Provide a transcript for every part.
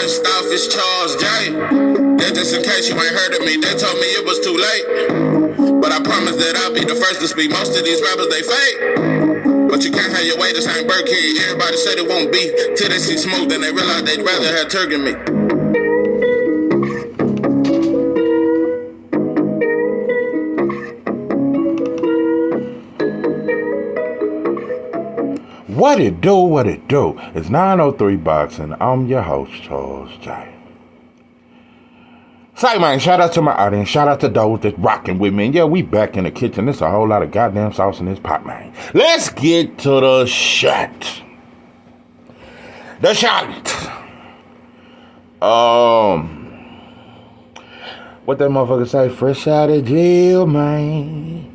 First off, it's Charles J. That just in case you ain't heard of me, they told me it was too late. But I promise that I'll be the first to speak. Most of these rappers, they fake. But you can't have your way, this ain't Burkhead. Everybody said it won't be till they see smoke, then they realize they'd rather have Turk than me. What it do, what it do? It's 903 Boxing. I'm your host, Charles J. Say, man, shout out to my audience. Shout out to those that's rocking with me. And yeah, we back in the kitchen. There's a whole lot of goddamn sauce in this pot, man. Let's get to the shot. The shot. What that motherfucker say? Fresh out of jail, man.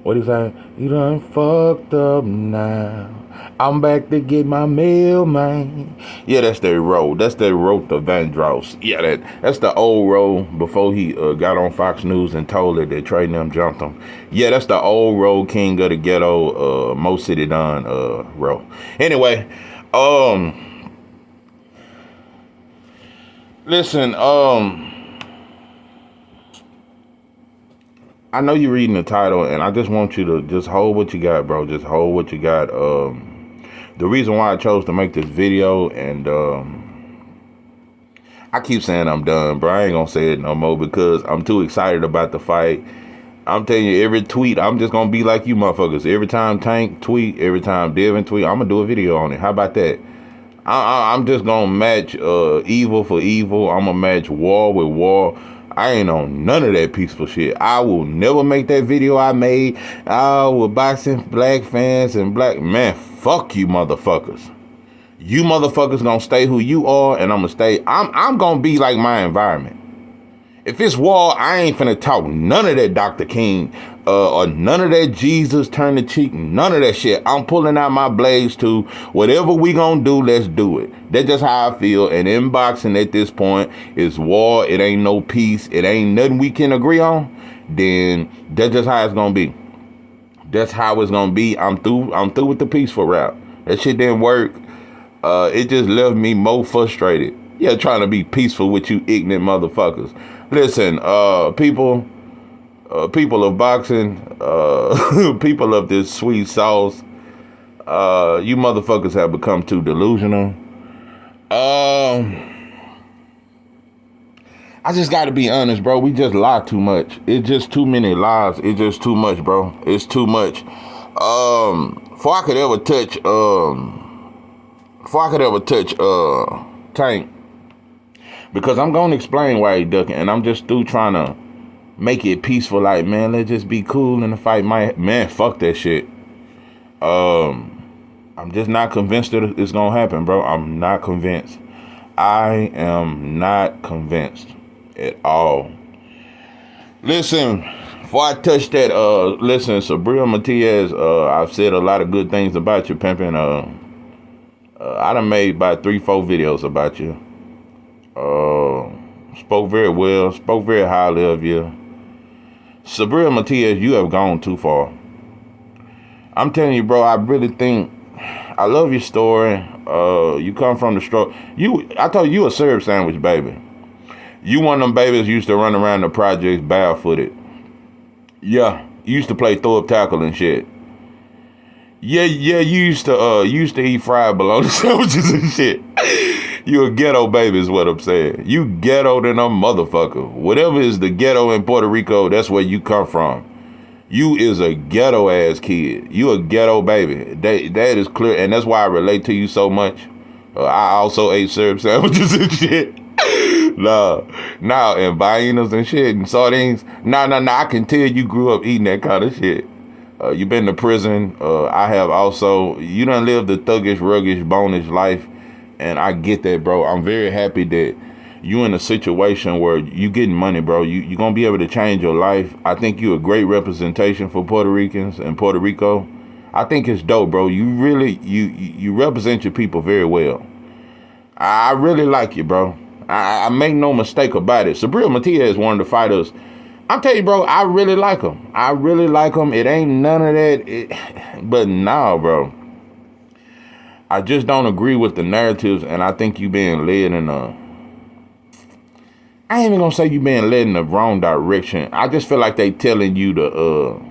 What he say? You done fucked up now. I'm back to get my mail, man. Yeah, that's their road. That's their road to Vandross. Yeah, that's the old road before he got on Fox News and told it that Trey and them jumped him. Yeah, that's the old road king of the ghetto, Mo City Don road. Anyway, listen, I know you're reading the title, and I just want you to just hold what you got, bro. Just hold what you got. The reason why I chose to make this video, and I keep saying I'm done, bro. I ain't gonna say it no more because I'm too excited about the fight. I'm telling you, every tweet, I'm just gonna be like you motherfuckers. Every time Tank tweet, every time Devin tweet, I'm gonna do a video on it. How about that? I'm just gonna match evil for evil. I'm gonna match war with war. I ain't on none of that peaceful shit. I will never make that video I made with boxing black fans and black man. Fuck you motherfuckers. You motherfuckers gonna stay who you are, and I'm gonna stay. I'm gonna be like my environment. If it's war, I ain't finna talk none of that Dr. King or none of that Jesus turn the cheek, none of that shit. I'm pulling out my blades to whatever we gonna do, let's do it. That's just how I feel. And in boxing at this point, it's war. It ain't no peace. It ain't nothing we can agree on. Then that's just how it's gonna be. That's how it's gonna be. I'm through with the peaceful route. That shit didn't work. It just left me more frustrated. Yeah, trying to be peaceful with you ignorant motherfuckers. Listen, people of boxing, people of this sweet sauce, you motherfuckers have become too delusional. I just got to be honest, bro. We just lie too much. It's just too many lies. It's just too much, bro. It's too much. Before I could ever touch Tank, because I'm going to explain why he ducking, and I'm just through trying to make it peaceful, like, man, let's just be cool in the fight. Man, fuck that shit. I'm just not convinced that it's going to happen, bro. I'm not convinced. I am not convinced at all. Listen, before I touch that, listen, Subriel, Matias, I've said a lot of good things about you, pimping. I done made about 3-4 videos about you. Spoke very well, spoke very highly of you. Subriel, Matias, you have gone too far. I'm telling you, bro, I really think, I love your story. You come from the struggle. I told you a syrup sandwich, baby. You one of them babies used to run around the projects barefooted. Yeah, you used to play throw-up tackle and shit. Yeah, you used to eat fried bologna sandwiches and shit. You a ghetto baby is what I'm saying. You ghetto than a motherfucker. Whatever is the ghetto in Puerto Rico, that's where you come from. You is a ghetto ass kid. You a ghetto baby. That is clear, and that's why I relate to you so much. I also ate syrup sandwiches and shit. Nah, and vainas and shit and sardines. Nah, I can tell you grew up eating that kind of shit. You been to prison. I have also. You done lived the thuggish, ruggish, bonish life. And I get that, bro. I'm very happy that you in a situation where you getting money, bro. You going to be able to change your life. I think you a great representation for Puerto Ricans and Puerto Rico. I think it's dope, bro. You really, you represent your people very well. I really like you, bro. I make no mistake about it. Subriel Matias is one of the fighters. I'm telling you, bro, I really like him. I really like him. It ain't none of that. But nah, bro. I just don't agree with the narratives, and I think you being led in a. I ain't even gonna say you being led in the wrong direction. I just feel like they telling you to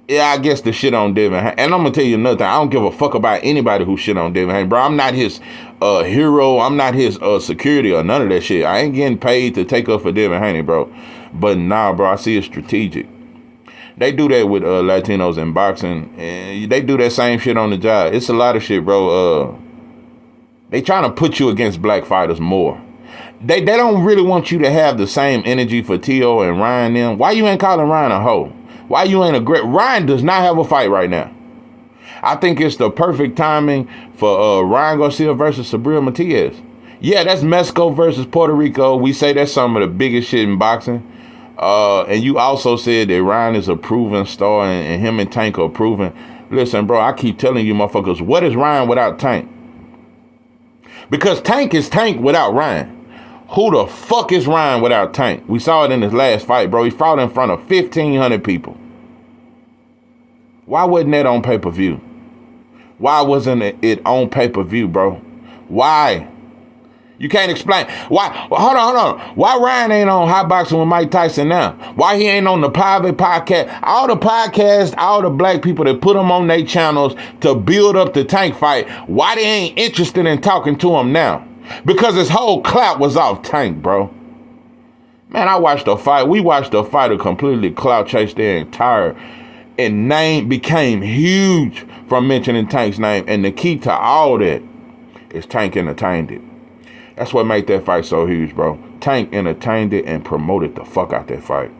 yeah, I guess the shit on Devin. And I'm gonna tell you another thing. I don't give a fuck about anybody who shit on Devin, bro. I'm not his hero. I'm not his security or none of that shit. I ain't getting paid to take up for Devin Haney, bro. But nah, bro, I see it strategic. They do that with Latinos in boxing, and they do that same shit on the job. It's a lot of shit, bro. They trying to put you against black fighters more. They don't really want you to have the same energy for T.O. and Ryan them. Why you ain't calling Ryan a hoe? Why you ain't a great? Ryan does not have a fight right now. I think it's the perfect timing for Ryan Garcia versus Subriel Matias. Yeah, that's Mexico versus Puerto Rico. We say that's some of the biggest shit in boxing. And you also said that Ryan is a proven star and him and Tank are proven. Listen, bro, I keep telling you motherfuckers, what is Ryan without Tank? Because Tank is Tank without Ryan. Who the fuck is Ryan without Tank? We saw it in his last fight, bro. He fought in front of 1,500 people. Why wasn't that on pay-per-view? Why wasn't it on pay-per-view, bro? Why? You can't explain. Why? Hold on. Why Ryan ain't on Hot Boxing with Mike Tyson now? Why he ain't on the private podcast? All the podcasts, all the black people that put him on their channels to build up the Tank fight, why they ain't interested in talking to him now? Because his whole clout was off Tank, bro. Man, I watched a fight. We watched a fighter completely clout chase their entire and name became huge from mentioning Tank's name. And the key to all that is Tank entertained it. That's what made that fight so huge, bro. Tank entertained it and promoted the fuck out that fight.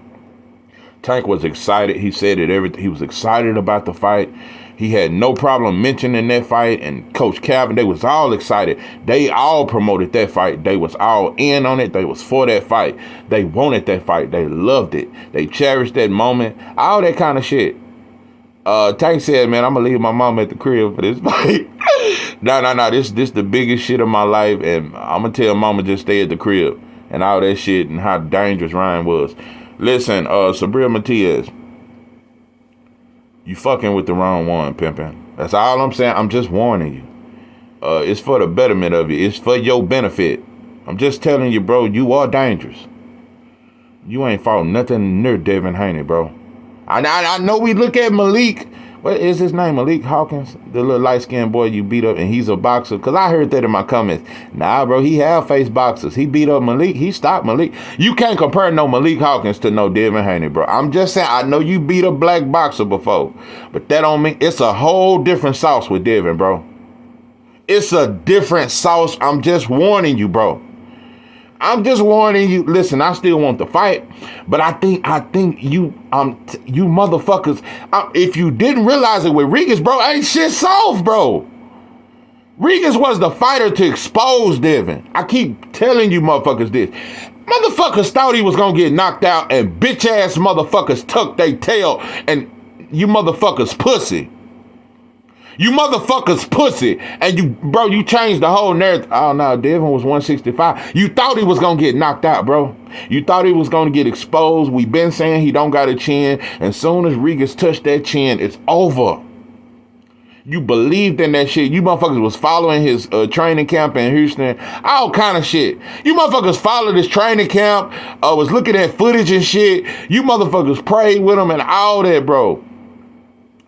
Tank was excited. He said it he was excited about the fight. He had no problem mentioning that fight, and Coach Calvin, they was all excited. They all promoted that fight. They was all in on it. They was for that fight. They wanted that fight. They loved it. They cherished that moment. All that kind of shit. Tank said, man, I'm gonna leave my mom at the crib for this fight. No. This the biggest shit of my life, and I'm gonna tell mama just stay at the crib and all that shit and how dangerous Ryan was. Listen, Subriel Matias, you fucking with the wrong one, pimpin'. That's all I'm saying. I'm just warning you. It's for the betterment of you. It's for your benefit. I'm just telling you, bro, you are dangerous. You ain't fought nothing near Devin Haney, bro. I know we look at Malik. What is his name? Malik Hawkins? The little light-skinned boy you beat up and he's a boxer? Because I heard that in my comments. Nah, bro, he have faced boxers. He beat up Malik. He stopped Malik. You can't compare no Malik Hawkins to no Devin Haney, bro. I'm just saying, I know you beat a black boxer before. But that don't mean it's a whole different sauce with Devin, bro. It's a different sauce. I'm just warning you, bro. I'm just warning you. Listen, I still want the fight, but I think you you motherfuckers. If you didn't realize it with Regis, bro, ain't shit soft, bro. Regis was the fighter to expose Devin. I keep telling you motherfuckers this. Motherfuckers thought he was gonna get knocked out, and bitch ass motherfuckers tucked their tail, and you motherfuckers pussy. You motherfuckers pussy. And you changed the whole narrative. Oh no, Devin was 165. You thought he was gonna get knocked out, bro. You thought he was gonna get exposed. We been saying he don't got a chin. And soon as Regis touched that chin, it's over. You believed in that shit. You motherfuckers was following his training camp in Houston. All kind of shit. You motherfuckers followed his training camp. Was looking at footage and shit. You motherfuckers prayed with him and all that, bro.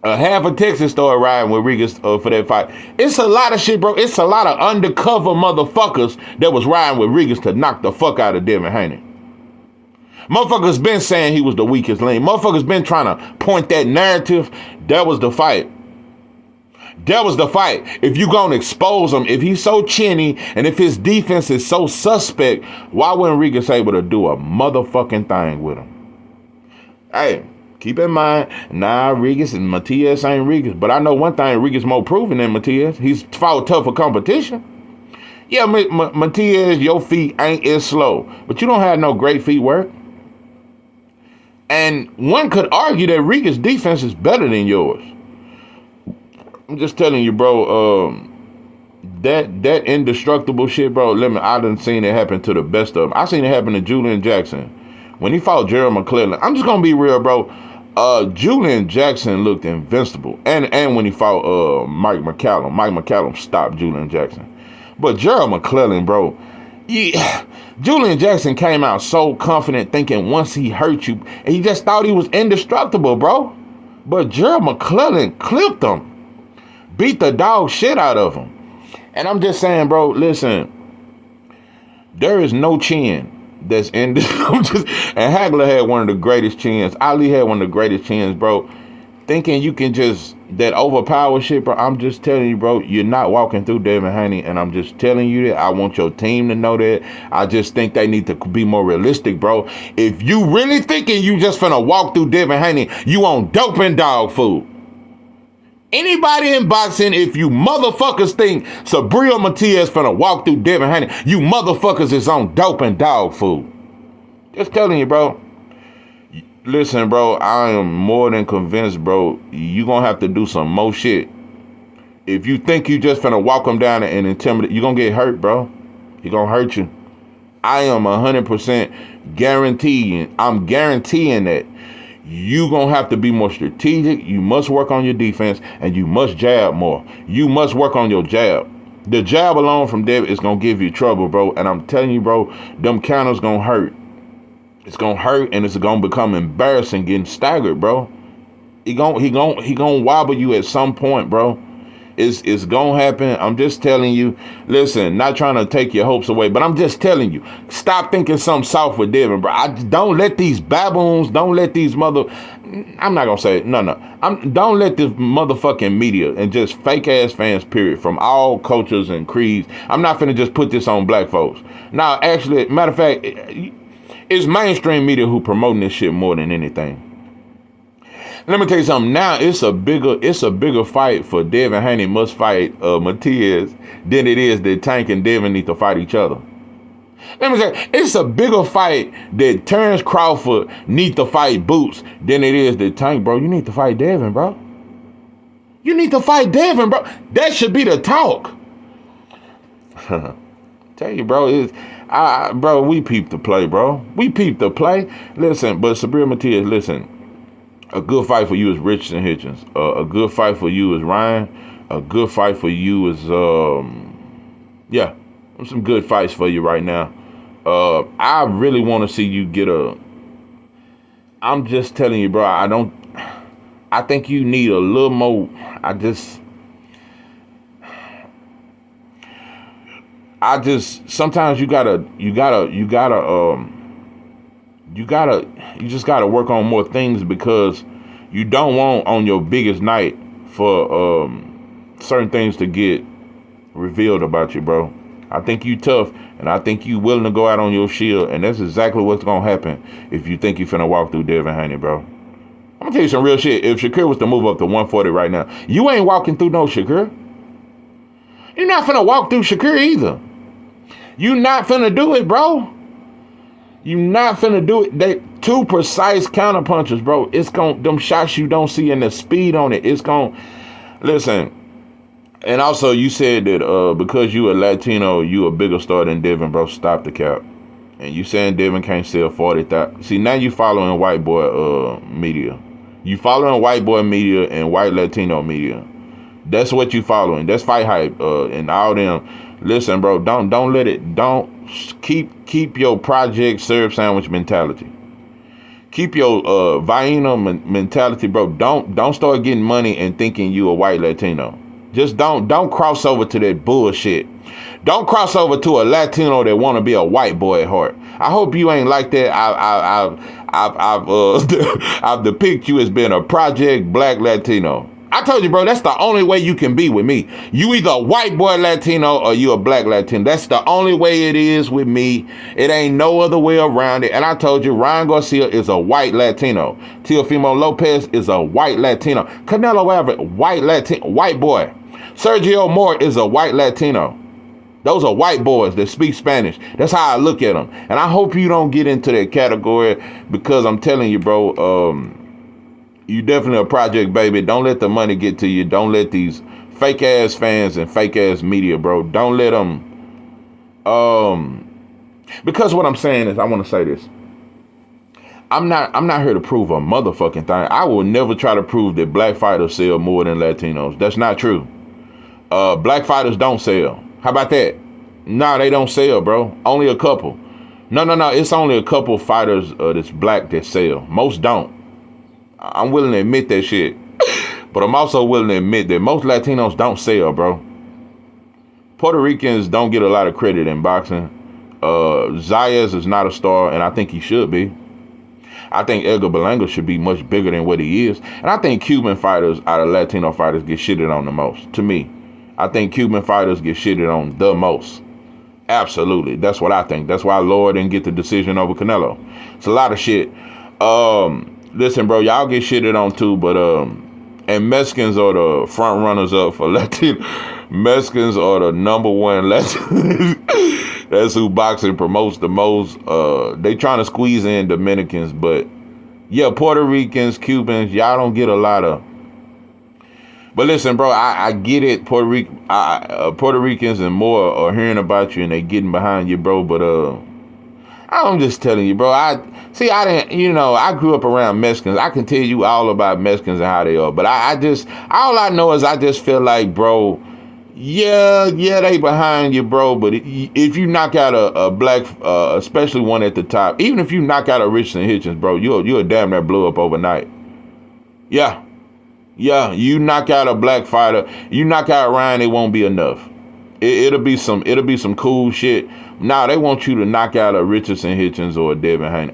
Half of Texas started riding with Regis for that fight. It's a lot of shit, bro. It's a lot of undercover motherfuckers that was riding with Regis to knock the fuck out of Devin Haney. Motherfuckers been saying he was the weakest link. Motherfuckers been trying to point that narrative. That was the fight. That was the fight. If you gonna expose him, if he's so chinny, and if his defense is so suspect, why wasn't Regis able to do a motherfucking thing with him? Hey. Keep in mind, Regis and Matias ain't Regis. But I know one thing, Regis more proven than Matias. He's fought tougher competition. Yeah, Matias, your feet ain't as slow. But you don't have no great feet work. And one could argue that Regis' defense is better than yours. I'm just telling you, bro, that indestructible shit, bro, I done seen it happen to the best of them. I seen it happen to Julian Jackson. When he fought Gerald McClellan, I'm just going to be real, bro. Julian Jackson looked invincible, and when he fought Mike McCallum stopped Julian Jackson. But Gerald McClellan, bro, Julian Jackson came out so confident, thinking once he hurt you, and he just thought he was indestructible, bro. But Gerald McClellan clipped him, beat the dog shit out of him. And I'm just saying, bro, listen, there is no chin that's in this. And Hagler had one of the greatest chins. Ali had one of the greatest chins, bro. Thinking you can just, that overpower shit, bro. I'm just telling you, bro, you're not walking through Devin Haney. And I'm just telling you that. I want your team to know that. I just think they need to be more realistic, bro. If you really thinking you just finna walk through Devin Haney, you on dope and dog food. Anybody in boxing, if you motherfuckers think Subriel Matias finna walk through Devin Haney, you motherfuckers is on dope and dog food. Just telling you, bro. Listen, bro, I am more than convinced, bro, you gonna have to do some more shit. If you think you just finna walk them down and intimidate, you gonna get hurt, bro. He gonna hurt you. I am 100% guaranteeing. I'm guaranteeing that you gonna have to be more strategic. You must work on your defense, and you must jab more. You must work on your jab. The jab alone from Devin is gonna give you trouble, bro. And I'm telling you, bro, them counters gonna hurt. It's gonna hurt, and it's gonna become embarrassing getting staggered, bro. He gonna wobble you at some point, bro. It's gonna happen. I'm just telling you. Listen, not trying to take your hopes away, but I'm just telling you. Stop thinking something soft with Devin, bro. Don't let these baboons. Don't let these I'm not gonna say it. No. Don't let this motherfucking media and just fake ass fans, period, from all cultures and creeds. I'm not finna just put this on black folks. Now, actually, matter of fact, it's mainstream media who promoting this shit more than anything. Let me tell you something. Now it's a bigger fight for Devin Haney must fight Matias than it is that Tank and Devin need to fight each other. Let me say, it's a bigger fight that Terrence Crawford need to fight Boots than it is that Tank, bro. You need to fight Devin, bro. You need to fight Devin, bro. That should be the talk. Tell you, bro, bro, we peeped the play, bro. We peeped the play. Listen, but Subriel Matias, listen. A good fight for you is Richardson Hitchens. A good fight for you is Ryan. A good fight for you is, yeah, some good fights for you right now. I really want to see you get I'm just telling you, bro, I think you need a little more. Sometimes you just gotta work on more things, because you don't want on your biggest night for certain things to get revealed about you, bro. I think you tough, and I think you willing to go out on your shield, and that's exactly what's gonna happen if you think you finna walk through Devin Haney, bro. I'm gonna tell you some real shit. If Shakur was to move up to 140 right now, you ain't walking through no Shakur. You're not finna walk through Shakur either. You not finna do it, bro. You not finna do it. They two precise counterpunches, bro. It's them shots you don't see and the speed on it. It's listen. And also, you said that because you a Latino, you a bigger star than Devin, bro. Stop the cap. And you saying Devin can't sell 40,000. See, now you following white boy media. You following white boy media and white Latino media. That's what you following. That's Fight Hype and all them. Listen, bro, don't let it. Don't keep your Project Syrup Sandwich mentality. Keep your Vaina mentality, bro. Don't start getting money and thinking you a white Latino. Just don't cross over to that bullshit. Don't cross over to a Latino that want to be a white boy at heart. I hope you ain't like that. I've depicted you as being a Project Black Latino. I told you, bro, that's the only way you can be with me. You either a white boy Latino or you a black Latino. That's the only way it is with me. It ain't no other way around it. And I told you, Ryan Garcia is a white Latino. Teofimo Lopez is a white Latino. Canelo Alvarez, white boy. Sergio Moore is a white Latino. Those are white boys that speak Spanish. That's how I look at them. And I hope you don't get into that category, because I'm telling you, bro, you definitely a project, baby. Don't let the money get to you. Don't let these fake ass fans and fake ass media, bro. Don't let them. Because what I'm saying is, I want to say this. I'm not here to prove a motherfucking thing. I will never try to prove that black fighters sell more than Latinos. That's not true. Black fighters don't sell. How about that? Nah, they don't sell, bro. Only a couple. No. It's only a couple fighters that's black that sell. Most don't. I'm willing to admit that shit. But I'm also willing to admit that most Latinos don't sell, bro. Puerto Ricans don't get a lot of credit in boxing. Zayas is not a star, and I think he should be. I think Edgar Berlanga should be much bigger than what he is. And I think Cuban fighters out of Latino fighters get shitted on the most. To me, I think Cuban fighters get shitted on the most. Absolutely. That's what I think. That's why Lord didn't get the decision over Canelo. It's a lot of shit. Listen, bro, y'all get shitted on too, but and Mexicans are the front runners up for Latino. Mexicans are the number one Latino. That's who boxing promotes the most. They trying to squeeze in Dominicans, but yeah, Puerto Ricans, Cubans, y'all don't get a lot of. But listen, bro, I get it. Puerto Ricans and more are hearing about you and they getting behind you, bro. But I'm just telling you, bro. I grew up around Mexicans. I can tell you all about Mexicans and how they are. But all I know is I just feel like, bro, yeah, they behind you, bro. But if you knock out a black, especially one at the top, even if you knock out a Richardson Hitchens, bro, you'll damn near blow up overnight. Yeah, you knock out a black fighter, you knock out Ryan, it won't be enough. It'll be some cool shit. Nah, they want you to knock out a Richardson Hitchens or a Devin Haney.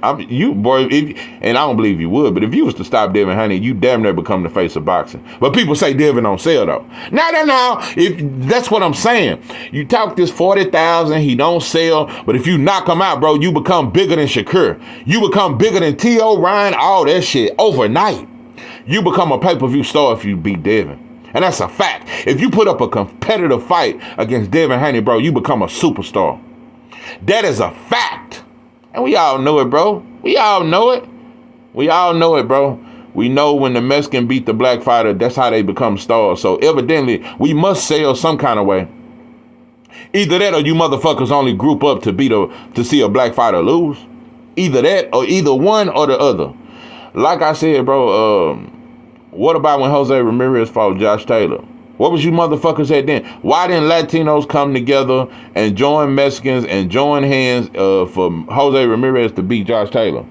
And I don't believe you would, but if you was to stop Devin Haney, you damn near become the face of boxing. But people say Devin don't sell though. No. If that's what I'm saying. You talk this 40,000, he don't sell, but if you knock him out, bro, you become bigger than Shakur. You become bigger than T.O. Ryan, all that shit overnight. You become a pay-per-view star if you beat Devin. And that's a fact. If you put up a competitive fight against Devin Haney, bro, you become a superstar. That is a fact. And we all know it, bro. We all know it, bro. We know when the Mexican beat the black fighter, that's how they become stars. So evidently, we must sell some kind of way. Either that or you motherfuckers only group up to see a black fighter lose. Either that or either one or the other. Like I said, bro, what about when Jose Ramirez fought Josh Taylor? What was you motherfuckers at then? Why didn't Latinos come together and join Mexicans and join hands for Jose Ramirez to beat Josh Taylor?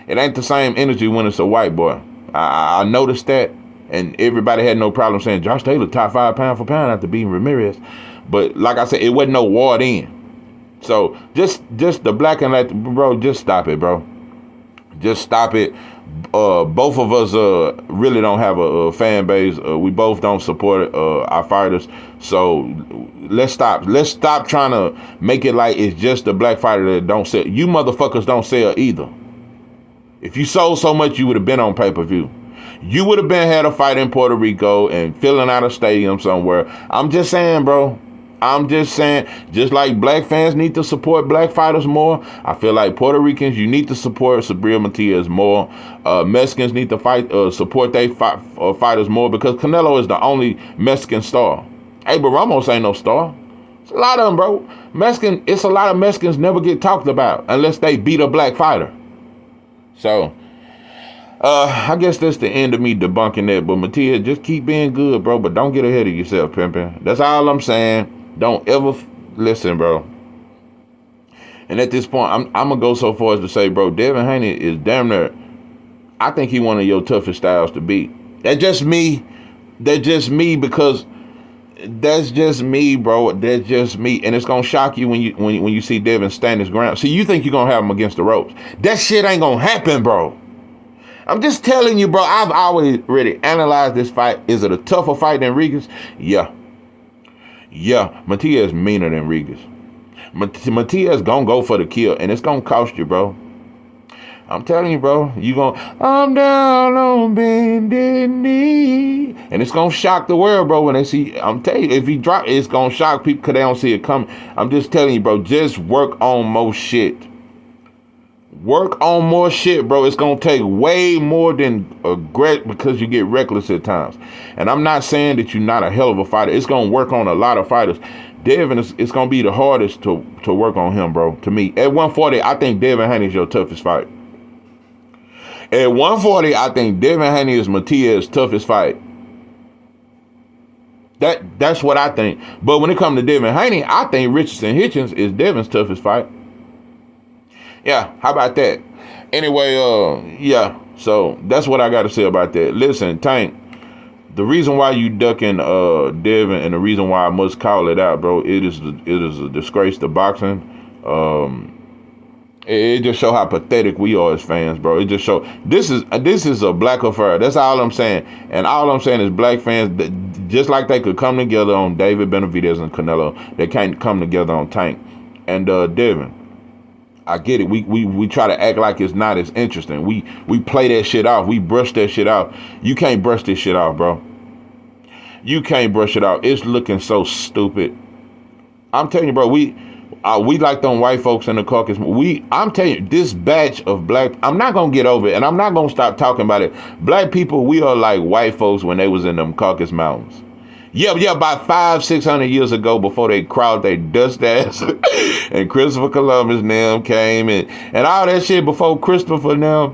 It ain't the same energy when it's a white boy. I noticed that, and everybody had no problem saying Josh Taylor top 5 pound for pound after beating Ramirez. But like I said, it wasn't no war then. So just the black and Latin, bro, just stop it, bro. Just stop it. Both of us really don't have a fan base. We both don't support our fighters. So let's stop. Let's stop trying to make it like it's just the black fighter that don't sell. You motherfuckers don't sell either. If you sold so much, you would have been on pay-per-view. You would have had a fight in Puerto Rico and filling out a stadium somewhere. I'm just saying, bro. I'm just saying, just like black fans need to support black fighters more, I feel like Puerto Ricans, you need to support Subriel Matias more. Mexicans need to support their fighters more because Canelo is the only Mexican star. Hey, but Ramos ain't no star. It's a lot of them, bro. It's a lot of Mexicans never get talked about unless they beat a black fighter. So, I guess that's the end of me debunking that. But Matias, just keep being good, bro. But don't get ahead of yourself, pimping. That's all I'm saying. Don't ever listen, bro. And at this point, I'm going to go so far as to say, bro, Devin Haney is damn near, I think he one of your toughest styles to beat. That's just me. That's just me because that's just me, bro. That's just me. And it's going to shock you when you see Devin stand his ground. See, you think you're going to have him against the ropes. That shit ain't going to happen, bro. I'm just telling you, bro. I've already analyzed this fight. Is it a tougher fight than Rigas? Yeah, Matias meaner than Rigas. Matias gonna go for the kill, and it's gonna cost you, bro. I'm telling you, bro. I'm down on bended knee. And it's gonna shock the world, bro, when they see, I'm telling you, if he drop, it's gonna shock people because they don't see it coming. I'm just telling you, bro, just work on more shit. Work on more shit, bro. It's going to take way more than because you get reckless at times. And I'm not saying that you're not a hell of a fighter. It's going to work on a lot of fighters. Devin, it's going to be the hardest to work on him, bro, to me. At 140, I think Devin Haney's your toughest fight. At 140, I think Devin Haney is Matias' toughest fight. That's what I think. But when it comes to Devin Haney, I think Richardson Hitchens is Devin's toughest fight. Yeah, how about that? Anyway, yeah. So that's what I got to say about that. Listen, Tank, the reason why you ducking Devin and the reason why I must call it out, bro, it is a disgrace to boxing. It just show how pathetic we are as fans, bro. It just show this is a black affair. That's all I'm saying. And all I'm saying is black fans, just like they could come together on David Benavidez and Canelo, they can't come together on Tank and Devin. I get it. We try to act like it's not as interesting. We play that shit off. We brush that shit off. You can't brush this shit off, bro. You can't brush it off. It's looking so stupid. I'm telling you, bro. We like them white folks in the caucus. I'm telling you, this batch of black. I'm not gonna get over it, and I'm not gonna stop talking about it. Black people, we are like white folks when they was in them Caucasus Mountains. Yeah, about 500-600 years ago, before they crawled their dust ass, and Christopher Columbus now came and all that shit. Before Christopher now,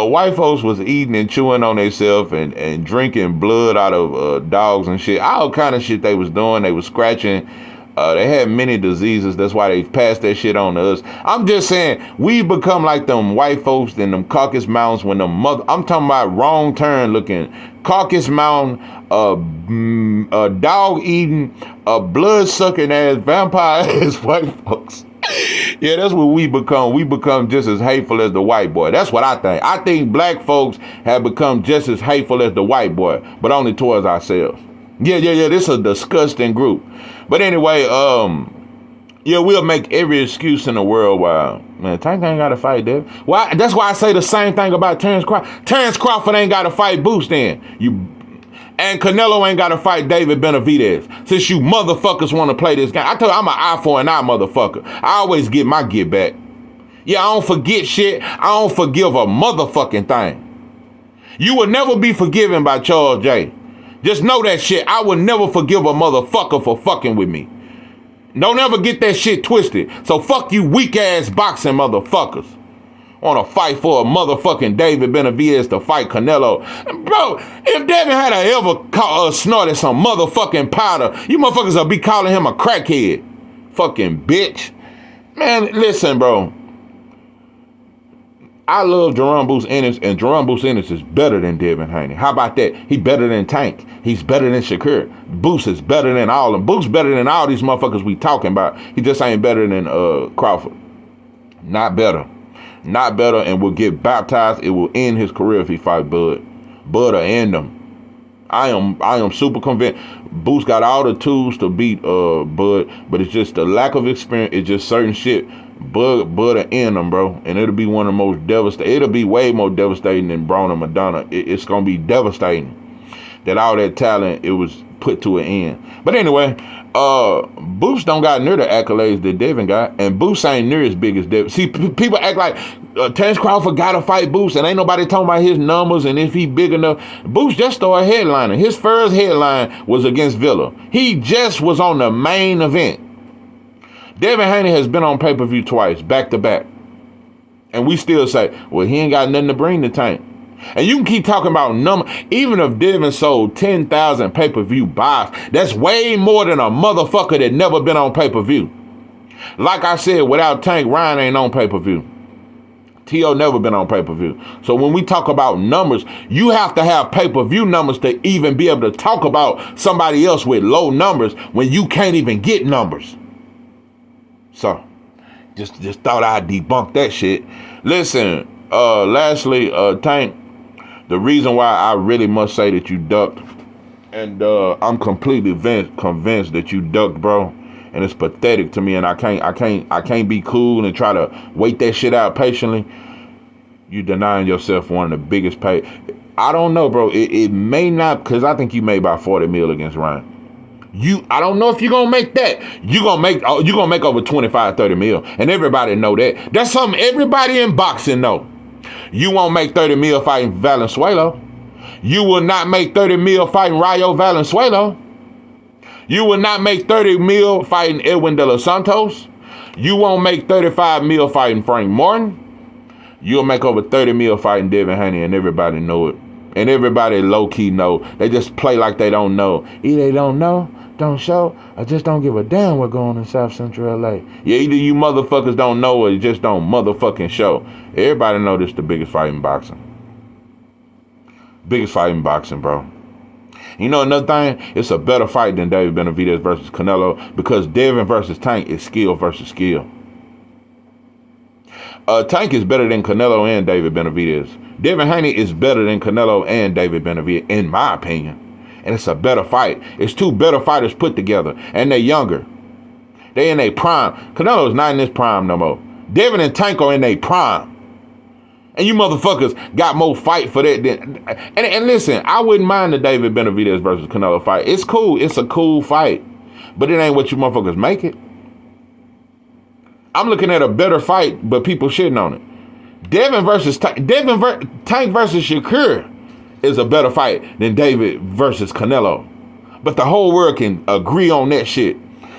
white folks was eating and chewing on themselves and drinking blood out of dogs and shit. All kind of shit they was doing. They was scratching. They had many diseases. That's why they passed that shit on to us. I'm just saying, we've become like them white folks in them Caucasus Mountains when I'm talking about wrong turn looking Caucasus Mountain, dog eating, blood sucking ass, vampire ass white folks. Yeah, that's what we become. We become just as hateful as the white boy. That's what I think. I think black folks have become just as hateful as the white boy, but only towards ourselves. Yeah. This is a disgusting group. But anyway, yeah, we'll make every excuse in the world why, man, Tank ain't got to fight, Devin. Why? That's why I say the same thing about Terrence Crawford. Terrence Crawford ain't got to fight Boost then. And Canelo ain't got to fight David Benavidez. Since you motherfuckers want to play this game. I tell you, I'm an eye for an eye motherfucker. I always get my get back. Yeah, I don't forget shit. I don't forgive a motherfucking thing. You will never be forgiven by Charles J. Just know that shit. I will never forgive a motherfucker for fucking with me. Don't ever get that shit twisted. So fuck you weak ass boxing motherfuckers. Want to fight for a motherfucking David Benavidez to fight Canelo. Bro, if Devin had ever snorted some motherfucking powder, you motherfuckers will be calling him a crackhead. Fucking bitch. Man, listen, bro. I love Jerome Boots Ennis, and Jerome Boots Ennis is better than Devin Haney. How about that? He better than Tank. He's better than Shakur. Boots is better than all of them. Boots better than all these motherfuckers we talking about. He just ain't better than Crawford. Not better. Not better, and will get baptized. It will end his career if he fight Bud. Bud will end him. I am super convinced. Boots got all the tools to beat Bud, but it's just the lack of experience. It's just certain shit. Bud will end him, bro, and it'll be one of the most devastating. It'll be way more devastating than Braun and Madonna. It's gonna be devastating that all that talent it was put to an end. But anyway, Boots don't got near the accolades that Devin got, and Boots ain't near as big as Devin. See, people act like Terrence Crawford gotta fight Boots, and ain't nobody talking about his numbers and if he big enough. Boots just started headlining. His first headline was against Villa. He just was on the main event. Devin Haney has been on pay-per-view twice, back to back. And we still say, well, he ain't got nothing to bring to Tank. And you can keep talking about number. Even if Devin sold 10,000 pay-per-view buys, that's way more than a motherfucker that never been on pay-per-view. Like I said, without Tank, Ryan ain't on pay-per-view. T.O. never been on pay-per-view. So when we talk about numbers, you have to have pay-per-view numbers to even be able to talk about somebody else with low numbers when you can't even get numbers. So, just thought I'd debunk that shit. Listen, lastly, Tank, the reason why I really must say that you ducked, and I'm completely convinced that you ducked, bro, and it's pathetic to me, and I can't be cool and try to wait that shit out patiently. You denying yourself one of the biggest pay. I don't know, bro. It may not, because I think you made about 40 mil against Ryan. I don't know if you're gonna make that. You're gonna make over 25, 30 mil. And everybody know that. That's something everybody in boxing know. You won't make 30 mil fighting Valenzuela. You will not make 30 mil fighting Rayo Valenzuela. You will not make 30 mil fighting Edwin De Los Santos. You won't make 35 mil fighting Frank Martin. You'll make over 30 mil fighting Devin Haney, and everybody know it. And everybody low-key know. They just play like they don't know. Either they don't know, don't show, I just don't give a damn what's going on in South Central LA. Yeah, either you motherfuckers don't know or you just don't motherfucking show. Everybody know this the biggest fight in boxing. Biggest fight in boxing, bro. You know another thing? It's a better fight than David Benavidez versus Canelo because Devin versus Tank is skill versus skill. Tank is better than Canelo and David Benavidez. Devin Haney is better than Canelo and David Benavidez, in my opinion. And it's a better fight. It's two better fighters put together, and they're younger. They in their prime. Canelo's not in his prime no more. Devin and Tank are in their prime. And you motherfuckers got more fight for that than... And listen, I wouldn't mind the David Benavidez versus Canelo fight. It's cool. It's a cool fight. But it ain't what you motherfuckers make it. I'm looking at a better fight, but people shitting on it. Tank versus Shakur is a better fight than David versus Canelo. But the whole world can agree on that shit.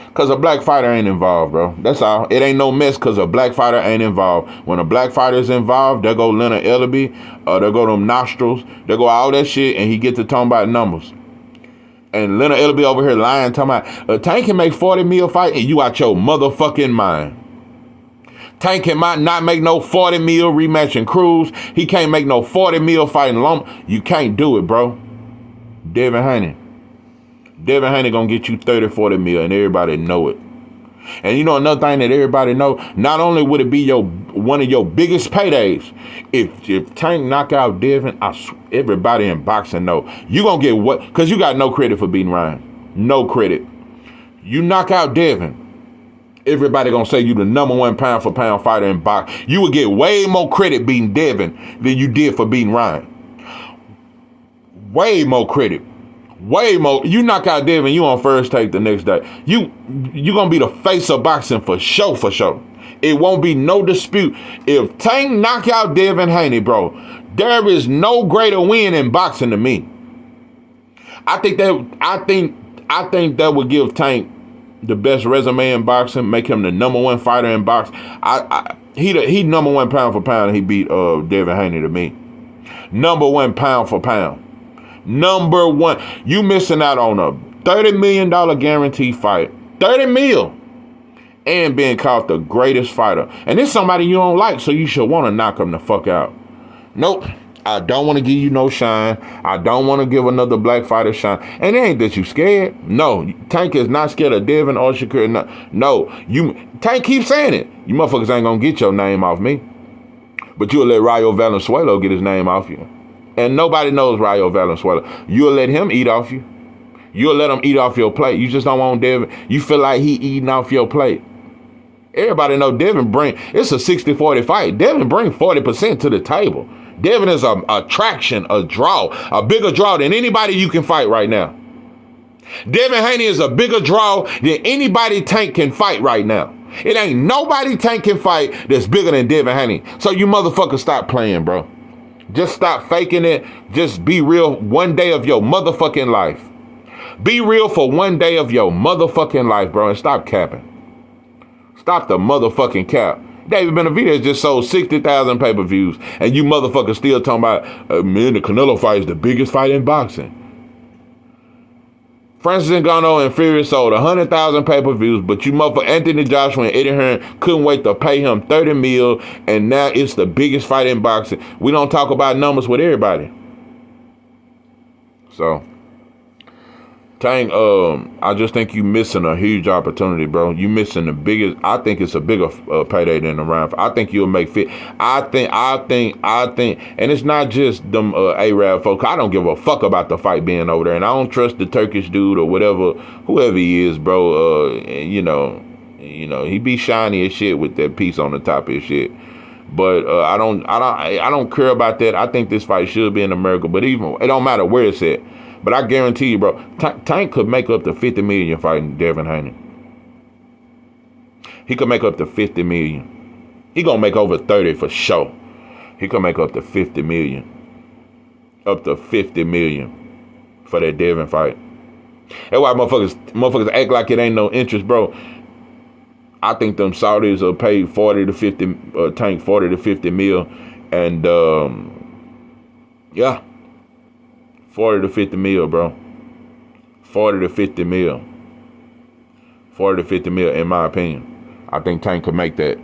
Because a black fighter ain't involved, bro. That's all. It ain't no mess because a black fighter ain't involved. When a black fighter is involved, there go Leonard Ellaby, there go them nostrils, there go all that shit, and he get to talking about numbers. And Leonard Ellaby over here lying, talking about, Tank can make 40 mil fight, and you out your motherfucking mind. Tank cannot not make no 40 mil rematch in Cruz. He can't make no 40 mil fighting Loma. You can't do it, bro. Devin Haney gonna get you 30, 40 mil, and everybody know it. And you know another thing that everybody know? Not only would it be one of your biggest paydays, if Tank knock out Devin, everybody in boxing know. You gonna get what? Because you got no credit for beating Ryan. No credit. You knock out Devin, everybody gonna say you the #1 pound for pound fighter in boxing. You would get way more credit beating Devin than you did for beating Ryan. Way more credit. Way more. You knock out Devin, you on first take the next day. You gonna be the face of boxing for sure, for sure. It won't be no dispute. If Tank knock out Devin Haney, bro, there is no greater win in boxing to me. I think that would give Tank the best resume in boxing, make him the #1 fighter in boxing. He #1 pound for pound. He beat Devin Haney to me. #1 pound for pound. #1. You missing out on a $30 million guarantee fight. 30 mil. And being called the greatest fighter. And it's somebody you don't like, so you should want to knock him the fuck out. Nope. I don't want to give you no shine. I don't want to give another black fighter shine. And it ain't that you scared. No. Tank is not scared of Devin or Shakur. No. Tank keeps saying it. You motherfuckers ain't going to get your name off me. But you'll let Rayo Valenzuela get his name off you. And nobody knows Rayo Valenzuela. You'll let him eat off you. You'll let him eat off your plate. You just don't want Devin. You feel like he eating off your plate. Everybody know Devin it's a 60-40 fight. Devin bring 40% to the table. Devin is a attraction, a draw, a bigger draw than anybody you can fight right now. Devin Haney is a bigger draw than anybody Tank can fight right now. It ain't nobody Tank can fight that's bigger than Devin Haney. So you motherfuckers stop playing, bro. Just stop faking it. Just be real one day of your motherfucking life. Be real for one day of your motherfucking life, bro, and stop capping. Stop the motherfucking cap. David Benavidez just sold 60,000 pay-per-views, and you motherfuckers still talking about, man, the Canelo fight is the biggest fight in boxing. Francis Ngannou and Fury sold 100,000 pay-per-views, but you motherfucker Anthony Joshua and Eddie Hearn couldn't wait to pay him 30 mil, and now it's the biggest fight in boxing. We don't talk about numbers with everybody. So, Tank, I just think you missing a huge opportunity, bro. You missing the biggest. I think it's a bigger payday than the round. I think you'll make fit. I think, and it's not just them Arab folks. I don't give a fuck about the fight being over there, and I don't trust the Turkish dude or whatever, whoever he is, bro. You know, he be shiny as shit with that piece on the top of his shit. But I don't care about that. I think this fight should be in America, but even it don't matter where it's at. But I guarantee you, bro, Tank could make up to 50 million fighting Devin Haney. He could make up to 50 million. He gonna make over 30 for sure. He could make up to 50 million. Up to 50 million for that Devin fight. That's why motherfuckers act like it ain't no interest, bro. I think them Saudis will pay 40 to 50, Tank 40 to 50 mil And yeah, 40 to 50 mil, bro. 40 to 50 mil. 40 to 50 mil, in my opinion. I think Tank could make that.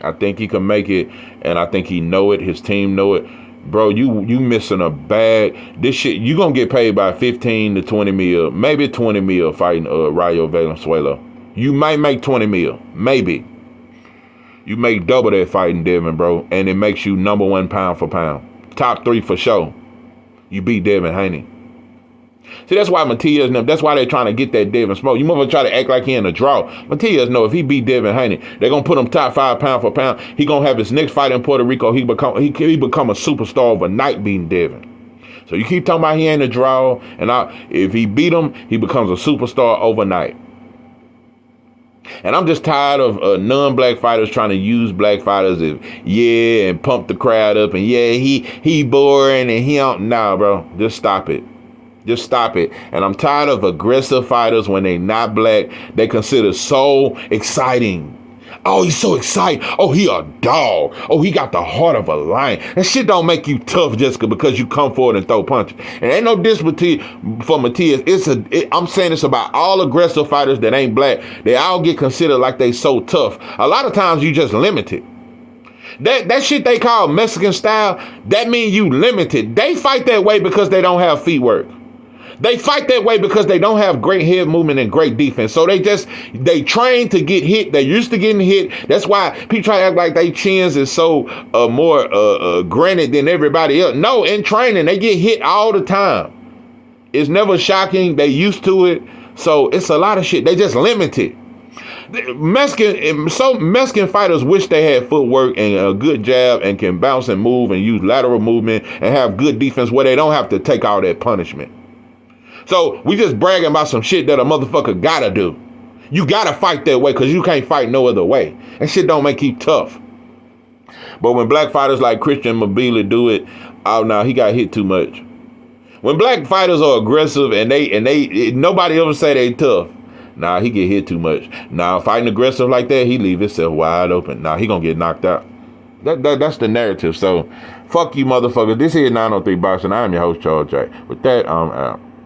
I think he can make it, and I think he know it. His team know it. Bro, you missing a bag. This shit, you gonna get paid by 15 to 20 mil, maybe 20 mil fighting Rayo Valenzuela. You might make 20 mil, maybe. You make double that fighting Devin, bro, and it makes you number one pound for pound. Top 3 for sure. You beat Devin Haney. See, that's why Matias, that's why they're trying to get that Devin smoke. You motherfucker try to act like he in a draw. Matias know if he beat Devin Haney, they're gonna put him top 5 pound for pound. He gonna have his next fight in Puerto Rico. He become a superstar overnight beating Devin. So you keep talking about he ain't a draw, and if he beat him, he becomes a superstar overnight. And I'm just tired of non-black fighters trying to use black fighters and pump the crowd up and he boring and he don't. Nah, bro, just stop it. Just stop it. And I'm tired of aggressive fighters when they not black. They consider so exciting. Oh, he's so excited. Oh, he a dog. Oh, he got the heart of a lion. That shit don't make you tough just because you come forward and throw punches. And ain't no diss for Matias. I'm saying it's about all aggressive fighters that ain't black. They all get considered like they so tough. A lot of times you just limited. That shit they call Mexican style, that mean you limited. They fight that way because they don't have feet work. They fight that way because they don't have great head movement and great defense. So they train to get hit. They're used to getting hit. That's why people try to act like they chins is so more granted than everybody else. No, in training, they get hit all the time. It's never shocking. They used to it. So it's a lot of shit. They just limited. Mexican fighters wish they had footwork and a good jab and can bounce and move and use lateral movement and have good defense where they don't have to take all that punishment. So we just bragging about some shit that a motherfucker gotta do. You gotta fight that way because you can't fight no other way. That shit don't make you tough. But when black fighters like Christian Mabila do it, oh no, he got hit too much. When black fighters are aggressive and nobody ever say they tough. Nah, he get hit too much. Nah, fighting aggressive like that, he leave himself wide open. Nah, he gonna get knocked out. That's the narrative. So fuck you motherfuckers. This here is 903 Boxing. I am your host, Charles J. With that, I'm out.